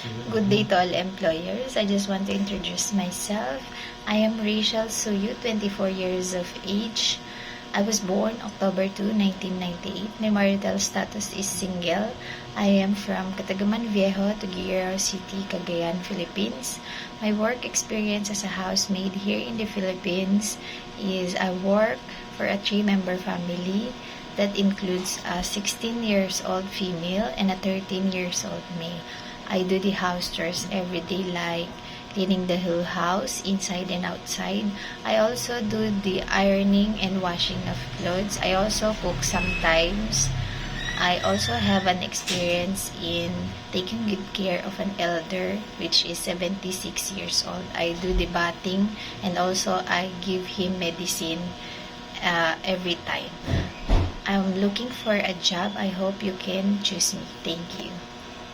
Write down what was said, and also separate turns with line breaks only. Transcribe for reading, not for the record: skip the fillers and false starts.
Good day to all employers. I just want to introduce myself. I am Rachel Suyu, 24 years of age. I was born October 2, 1998. My marital status is single. I am from Catagaman Viejo, Tuguegarao City, Cagayan, Philippines. My work experience as a housemaid here in the Philippines is I work for a 3-member family that includes a 16 years old female and a 13 years old male. I do the house chores every day, like cleaning the whole house, inside and outside. I also do the ironing and washing of clothes. I also cook sometimes. I also have an experience in taking good care of an elder, which is 76 years old. I do the bathing and also I give him medicine every time. I'm looking for a job. I hope you can choose me. Thank you.